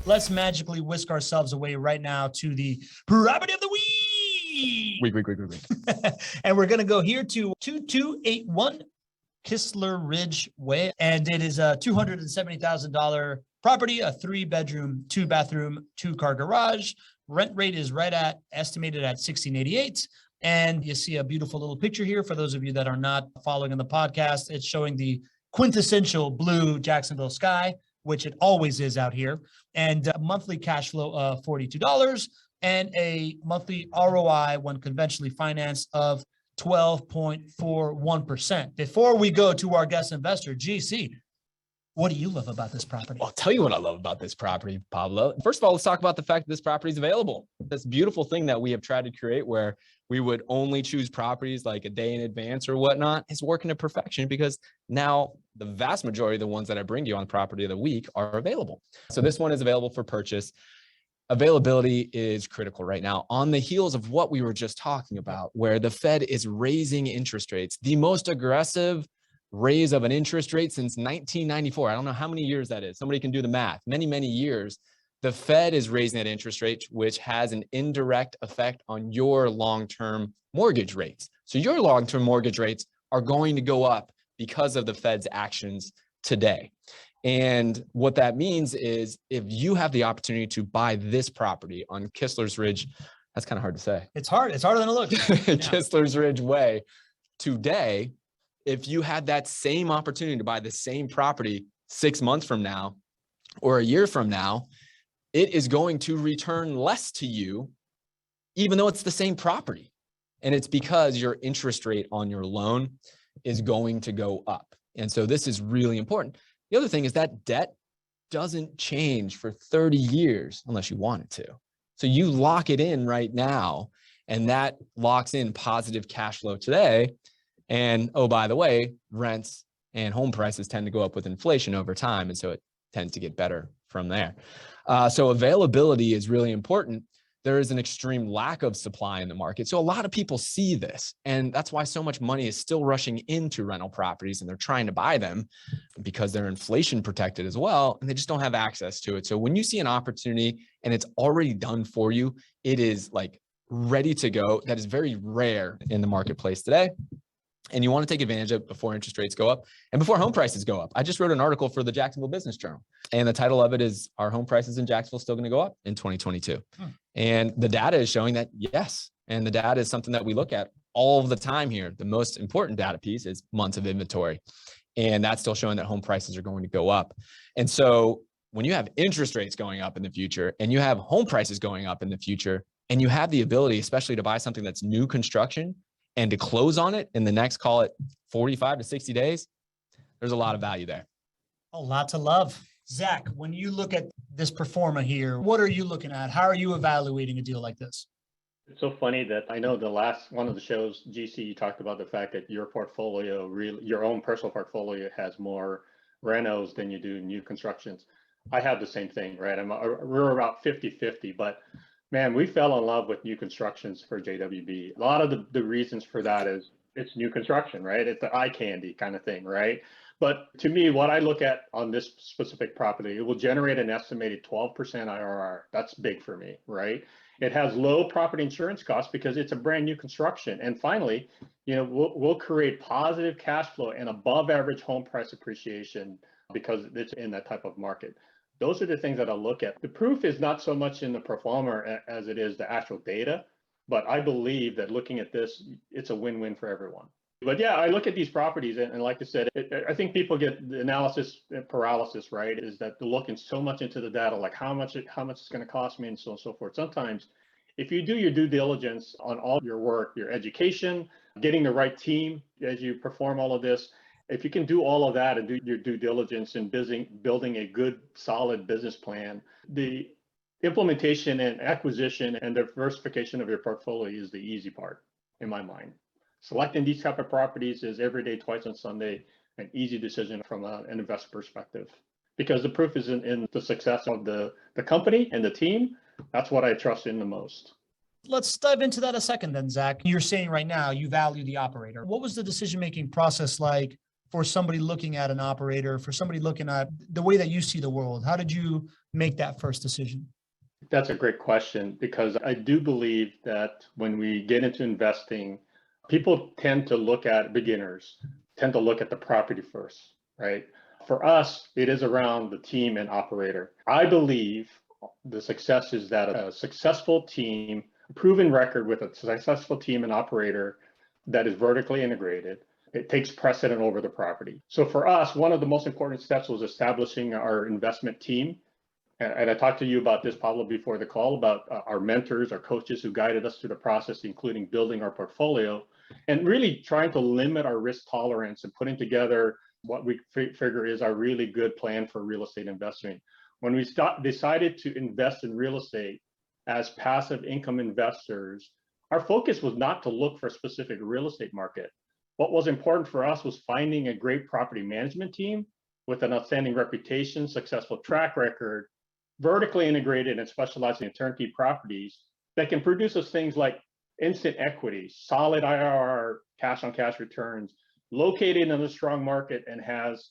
let's magically whisk ourselves away right now to the property of the week. And we're going to go here to 2281 Kistlers Ridge Way. And it is a $270,000 property, a 3-bedroom, 2-bathroom, 2-car garage. Rent rate is estimated at $1,688. And you see a beautiful little picture here. For those of you that are not following in the podcast, it's showing the quintessential blue Jacksonville sky, which it always is out here, and a monthly cash flow of $42 and a monthly ROI when conventionally financed of 12.41%. Before we go to our guest investor, GC, what do you love about this property? I'll tell you what I love about this property, Pablo. First of all, let's talk about the fact that this property is available. This beautiful thing that we have tried to create where we would only choose properties like a day in advance or whatnot is working to perfection, because now the vast majority of the ones that I bring you on property of the week are available. So this one is available for purchase. Availability is critical right now on the heels of what we were just talking about, where the Fed is raising interest rates, the most aggressive raise of an interest rate since 1994. I don't know how many years that is. Somebody can do the math. Many, many years. The Fed is raising that interest rate, which has an indirect effect on your long-term mortgage rates. So your long-term mortgage rates are going to go up because of the Fed's actions today. And what that means is if you have the opportunity to buy this property on Kistlers Ridge, that's kind of hard to say. It's hard. It's harder than it looks. Kistlers Ridge Way today, if you had that same opportunity to buy the same property 6 months from now or a year from now, it is going to return less to you, even though it's the same property. And it's because your interest rate on your loan is going to go up. And so this is really important. The other thing is that debt doesn't change for 30 years unless you want it to. So you lock it in right now, and that locks in positive cash flow today. And oh, by the way, rents and home prices tend to go up with inflation over time. And so it tends to get better from there. So availability is really important. There is an extreme lack of supply in the market. So a lot of people see this, and that's why so much money is still rushing into rental properties, and they're trying to buy them because they're inflation protected as well, and they just don't have access to it. So when you see an opportunity and it's already done for you, it is like ready to go. That is very rare in the marketplace today. And you want to take advantage of it before interest rates go up and before home prices go up. I just wrote an article for the Jacksonville Business Journal, and the title of it is, "Are home prices in Jacksonville still going to go up in 2022? And the data is showing that yes. And the data is something that we look at all of the time here. The most important data piece is months of inventory. And that's still showing that home prices are going to go up. And so when you have interest rates going up in the future and you have home prices going up in the future, and you have the ability, especially to buy something that's new construction and to close on it in the next, call it 45 to 60 days, there's a lot of value there. A lot to love. Zach, when you look at this performer here, what are you looking at? How are you evaluating a deal like this? It's so funny that I know the last one of the shows, GC, you talked about the fact that your portfolio, your own personal portfolio, has more renos than you do new constructions. I have the same thing, right? We're about 50-50, but man, we fell in love with new constructions for JWB. A lot of the reasons for that is it's new construction, right? It's the eye candy kind of thing, right? But to me, what I look at on this specific property, it will generate an estimated 12% IRR. That's big for me, right? It has low property insurance costs because it's a brand new construction. And finally, we'll create positive cash flow and above average home price appreciation because it's in that type of market. Those are the things that I look at. The proof is not so much in the performer as it is the actual data, but I believe that looking at this, it's a win-win for everyone. But yeah, I look at these properties and like I said, I think people get the analysis paralysis, right? Is that they're looking so much into the data, like how much it's going to cost me and so on and so forth. Sometimes if you do your due diligence on all your work, your education, getting the right team as you perform all of this, if you can do all of that and do your due diligence in building a good, solid business plan, the implementation and acquisition and diversification of your portfolio is the easy part in my mind. Selecting these type of properties is every day, twice on Sunday, an easy decision from an investor perspective, because the proof is in the success of the company and the team. That's what I trust in the most. Let's dive into that a second then, Zach. You're saying right now you value the operator. What was the decision-making process like for somebody looking at an operator, for somebody looking at the way that you see the world? How did you make that first decision? That's a great question, because I do believe that when we get into investing, people tend to look at beginners, tend to look at the property first, right? For us, it is around the team and operator. I believe the success is that a successful team, a proven record with a successful team and operator that is vertically integrated, it takes precedent over the property. So for us, one of the most important steps was establishing our investment team. And I talked to you about this, Pablo, before the call, about our mentors, our coaches who guided us through the process, including building our portfolio and really trying to limit our risk tolerance and putting together what we figure is our really good plan for real estate investing. When we decided to invest in real estate as passive income investors, our focus was not to look for a specific real estate market. What was important for us was finding a great property management team with an outstanding reputation, successful track record, vertically integrated and specializing in turnkey properties that can produce us things like instant equity, solid IRR, cash on cash returns, located in a strong market and has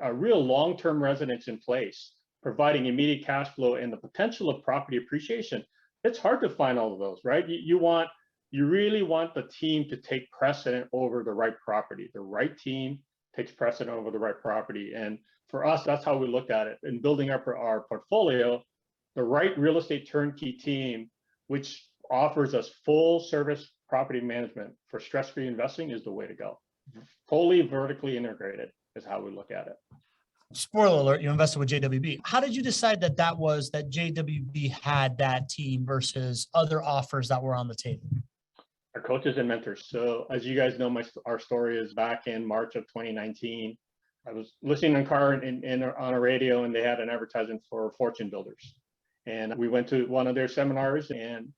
a real long-term residence in place, providing immediate cash flow and the potential of property appreciation. It's hard to find all of those, right? You really want the team to take precedent over the right property. The right team takes precedent over the right property. And for us, that's how we looked at it. In building up our portfolio, the right real estate turnkey team, which offers us full service property management for stress-free investing, is the way to go. Fully vertically integrated is how we look at it. Spoiler alert, you invested with JWB. How did you decide that JWB had that team versus other offers that were on the table? Our coaches and mentors. So as you guys know, our story is back in March of 2019. I was listening in a car on a radio, and they had an advertisement for fortune builders. And we went to one of their seminars and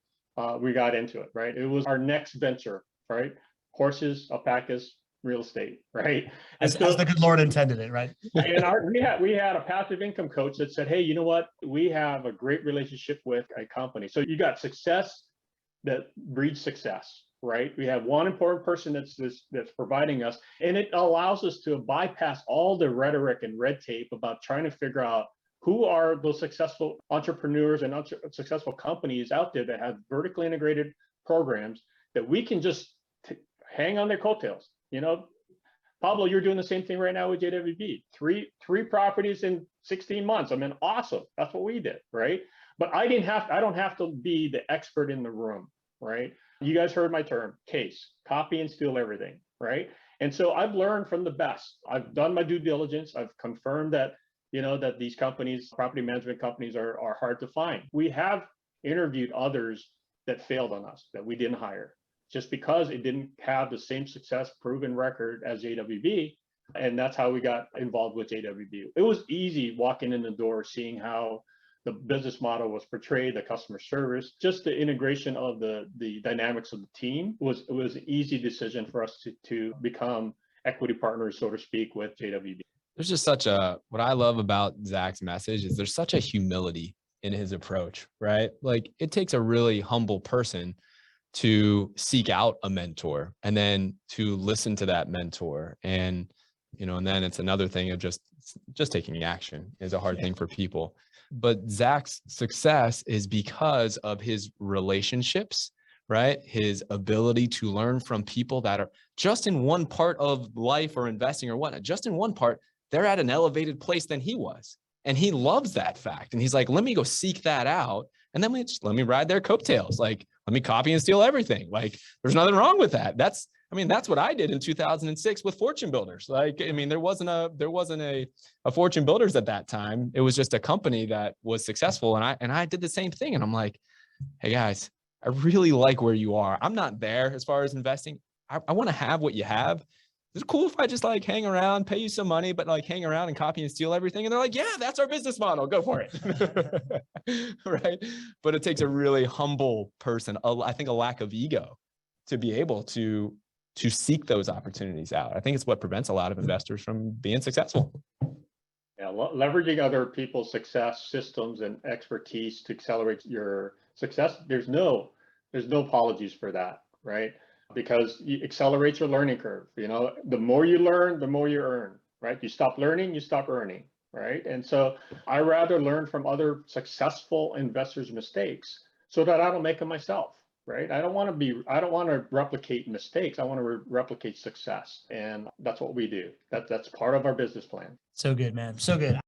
we got into it, right? It was our next venture, right? Horses, alpacas, real estate, right? As the good Lord intended it, right? And we had a passive income coach that said, hey, you know what? We have a great relationship with a company. So you got success that breeds success, right? We have one important person that's providing us, and it allows us to bypass all the rhetoric and red tape about trying to figure out who are those successful entrepreneurs and successful companies out there that have vertically integrated programs that we can just hang on their coattails. You know, Pablo, you're doing the same thing right now with JWB. Three properties in 16 months. I mean, awesome. That's what we did, right? But I don't have to be the expert in the room, right? You guys heard my term, case, copy and steal everything, right? And so I've learned from the best. I've done my due diligence. I've confirmed that, you know, that these companies, property management companies, are hard to find. We have interviewed others that failed on us, that we didn't hire, just because it didn't have the same success proven record as JWB. And that's how we got involved with JWB. It was easy walking in the door, seeing how the business model was portrayed, the customer service, just the integration of the dynamics of the team was an easy decision for us to become equity partners, so to speak, with JWB. There's just what I love about Zach's message is there's such a humility in his approach, right? Like, it takes a really humble person to seek out a mentor and then to listen to that mentor. And, you know, and then it's another thing of just taking action is a hard thing for people. But Zach's success is because of his relationships, right? His ability to learn from people that are just in one part of life or investing or whatnot, just in one part, they're at an elevated place than he was. And he loves that fact. And he's like, let me go seek that out. And then let me ride their coattails. Like, let me copy and steal everything. Like, there's nothing wrong with that. That's what I did in 2006 with Fortune Builders. Like, I mean, there wasn't a Fortune Builders at that time. It was just a company that was successful. And I did the same thing. And I'm like, hey guys, I really like where you are. I'm not there as far as investing. I want to have what you have. Is it cool if I just like hang around, pay you some money, but like hang around and copy and steal everything? And they're like, yeah, that's our business model. Go for it. Right. But it takes a really humble person, I think a lack of ego, to be able to seek those opportunities out. I think it's what prevents a lot of investors from being successful. Yeah, leveraging other people's success systems and expertise to accelerate your success. There's no apologies for that, right? because it accelerates your learning curve. You know, the more you learn, the more you earn, right? You stop learning, you stop earning, right? And so I rather learn from other successful investors' mistakes so that I don't make them myself, right? I don't want to replicate mistakes. I want to replicate success. And that's what we do. That's part of our business plan. So good, man. So good.